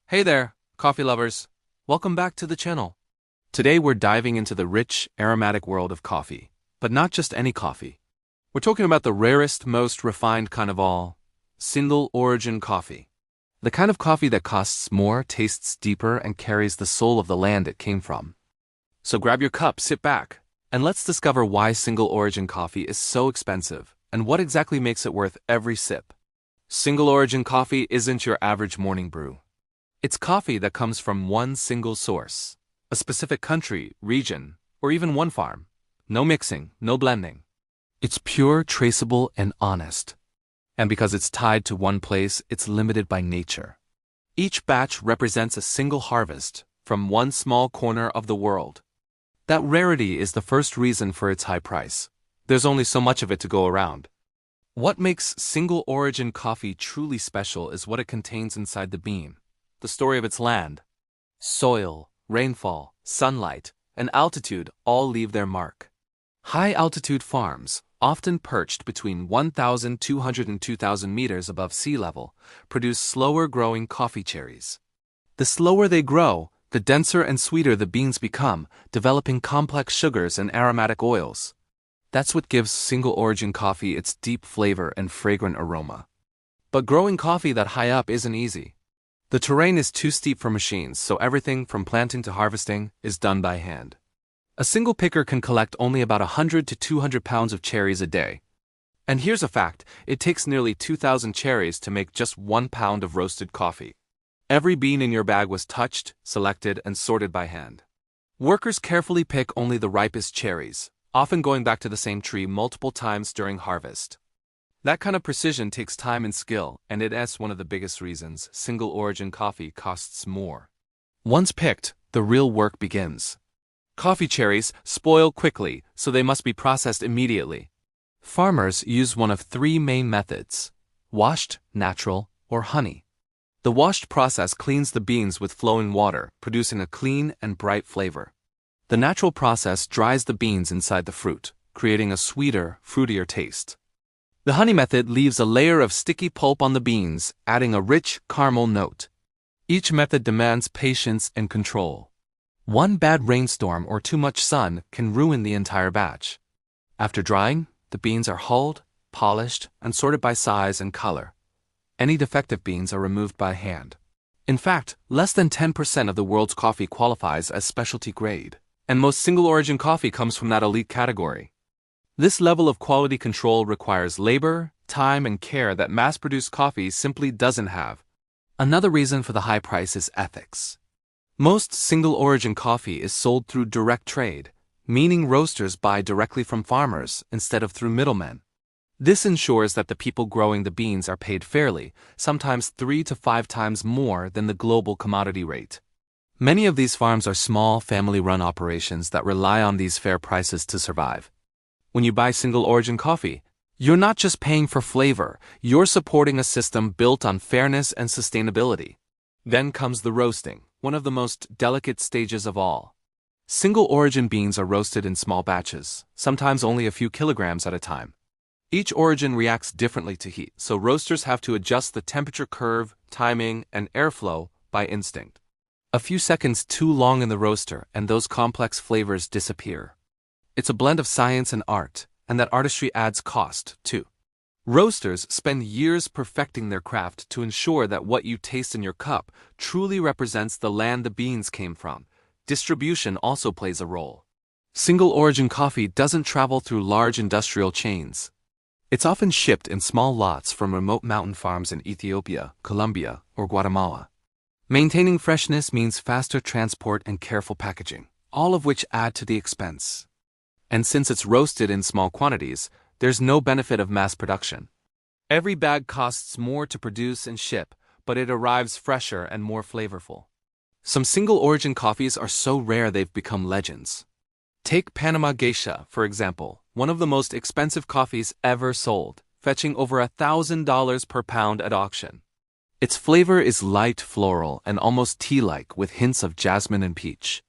Hey there, coffee lovers. Welcome back to the channel. Today we're diving into the rich, aromatic world of coffee. But not just any coffee. We're talking about the rarest, most refined kind of all, single origin coffee. The kind of coffee that costs more, tastes deeper, and carries the soul of the land it came from. So grab your cup, sit back, and let's discover why single origin coffee is so expensive and what exactly makes it worth every sip. Single origin coffee isn't your average morning brew. It's coffee that comes from one single source, a specific country, region, or even one farm. No mixing, no blending. It's pure, traceable, and honest. And because it's tied to one place, it's limited by nature. Each batch represents a single harvest from one small corner of the world. That rarity is the first reason for its high price. There's only so much of it to go around. What makes single origin coffee truly special is what it contains inside the bean. The story of its land. Soil, rainfall, sunlight, and altitude all leave their mark. High-altitude farms, often perched between 1,200 and 2,000 meters above sea level, produce slower-growing coffee cherries. The slower they grow, the denser and sweeter the beans become, developing complex sugars and aromatic oils. That's what gives single-origin coffee its deep flavor and fragrant aroma. But growing coffee that high up isn't easy. The terrain is too steep for machines, so everything from planting to harvesting is done by hand. A single picker can collect only about 100 to 200 pounds of cherries a day. And here's a fact, it takes nearly 2,000 cherries to make just 1 pound of roasted coffee. Every bean in your bag was touched, selected, and sorted by hand. Workers carefully pick only the ripest cherries, often going back to the same tree multiple times during harvest. That kind of precision takes time and skill, and it's one of the biggest reasons single origin coffee costs more. Once picked, the real work begins. Coffee cherries spoil quickly, so they must be processed immediately. Farmers use one of three main methods: washed, natural, or honey. The washed process cleans the beans with flowing water, producing a clean and bright flavor. The natural process dries the beans inside the fruit, creating a sweeter, fruitier taste. The honey method leaves a layer of sticky pulp on the beans, adding a rich caramel note. Each method demands patience and control. One bad rainstorm or too much sun can ruin the entire batch. After drying, the beans are hulled, polished, and sorted by size and color. Any defective beans are removed by hand. In fact, less than 10% of the world's coffee qualifies as specialty grade, and most single-origin coffee comes from that elite category. This level of quality control requires labor, time, and care that mass-produced coffee simply doesn't have. Another reason for the high price is ethics. Most single-origin coffee is sold through direct trade, meaning roasters buy directly from farmers instead of through middlemen. This ensures that the people growing the beans are paid fairly, sometimes 3 to 5 times more than the global commodity rate. Many of these farms are small, family-run operations that rely on these fair prices to survive. When you buy single-origin coffee, you're not just paying for flavor, you're supporting a system built on fairness and sustainability. Then comes the roasting, one of the most delicate stages of all. Single-origin beans are roasted in small batches, sometimes only a few kilograms at a time. Each origin reacts differently to heat, so roasters have to adjust the temperature curve, timing, and airflow by instinct. A few seconds too long in the roaster, and those complex flavors disappear. It's a blend of science and art, and that artistry adds cost, too. Roasters spend years perfecting their craft to ensure that what you taste in your cup truly represents the land the beans came from. Distribution also plays a role. Single-origin coffee doesn't travel through large industrial chains. It's often shipped in small lots from remote mountain farms in Ethiopia, Colombia, or Guatemala. Maintaining freshness means faster transport and careful packaging, all of which add to the expense. And since it's roasted in small quantities, there's no benefit of mass production. Every bag costs more to produce and ship, but it arrives fresher and more flavorful. Some single-origin coffees are so rare they've become legends. Take Panama Geisha, for example, one of the most expensive coffees ever sold, fetching over $1,000 per pound at auction. Its flavor is light floral and almost tea-like with hints of jasmine and peach.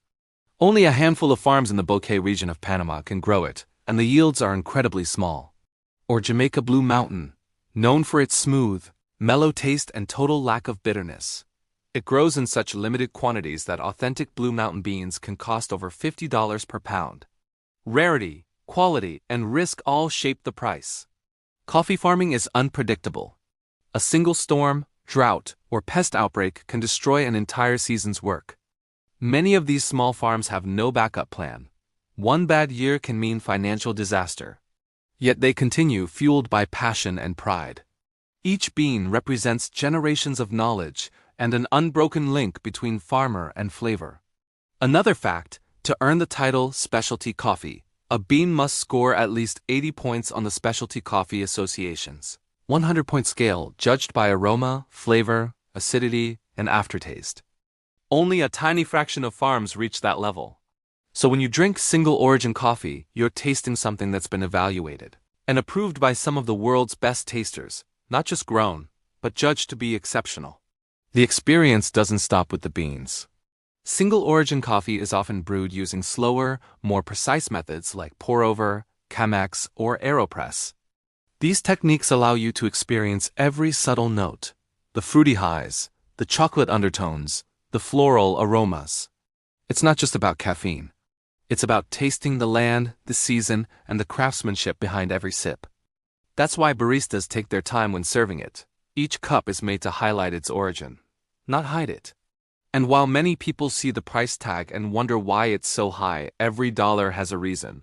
Only a handful of farms in the Bouquet region of Panama can grow it, and the yields are incredibly small. Or Jamaica Blue Mountain, known for its smooth, mellow taste and total lack of bitterness. It grows in such limited quantities that authentic Blue Mountain beans can cost over $50 per pound. Rarity, quality, and risk all shape the price. Coffee farming is unpredictable. A single storm, drought, or pest outbreak can destroy an entire season's work. Many of these small farms have no backup plan. One bad year can mean financial disaster. Yet they continue, fueled by passion and pride. Each bean represents generations of knowledge and an unbroken link between farmer and flavor. Another fact, to earn the title specialty coffee, a bean must score at least 80 points on the Specialty Coffee Association's 100-point scale, judged by aroma, flavor, acidity, and aftertaste. Only a tiny fraction of farms reach that level. So when you drink single-origin coffee, you're tasting something that's been evaluated and approved by some of the world's best tasters, not just grown, but judged to be exceptional. The experience doesn't stop with the beans. Single-origin coffee is often brewed using slower, more precise methods like pour-over, Chemex, or AeroPress. These techniques allow you to experience every subtle note, the fruity highs, the chocolate undertones, the floral aromas. It's not just about caffeine. It's about tasting the land, the season, and the craftsmanship behind every sip. That's why baristas take their time when serving it. Each cup is made to highlight its origin, not hide it. And while many people see the price tag and wonder why it's so high, every dollar has a reason.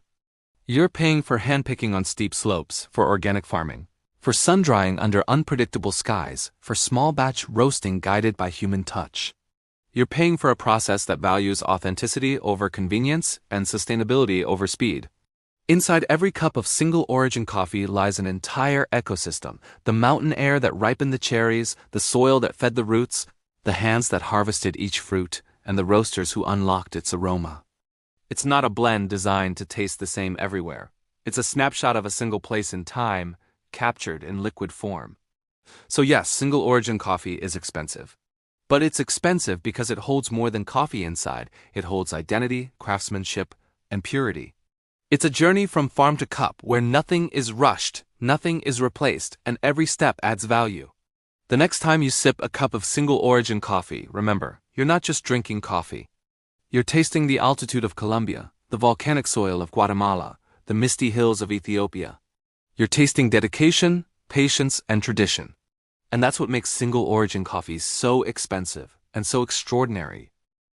You're paying for handpicking on steep slopes, for organic farming, for sun-drying under unpredictable skies, for small-batch roasting guided by human touch. You're paying for a process that values authenticity over convenience and sustainability over speed. Inside every cup of single-origin coffee lies an entire ecosystem: the mountain air that ripened the cherries, the soil that fed the roots, the hands that harvested each fruit, and the roasters who unlocked its aroma. It's not a blend designed to taste the same everywhere. It's a snapshot of a single place in time, captured in liquid form. So yes, single-origin coffee is expensive. But it's expensive because it holds more than coffee inside. It holds identity, craftsmanship, and purity. It's a journey from farm to cup where nothing is rushed, nothing is replaced, and every step adds value. The next time you sip a cup of single-origin coffee, remember, you're not just drinking coffee. You're tasting the altitude of Colombia, the volcanic soil of Guatemala, the misty hills of Ethiopia. You're tasting dedication, patience, and tradition. And that's what makes single-origin coffees so expensive and so extraordinary.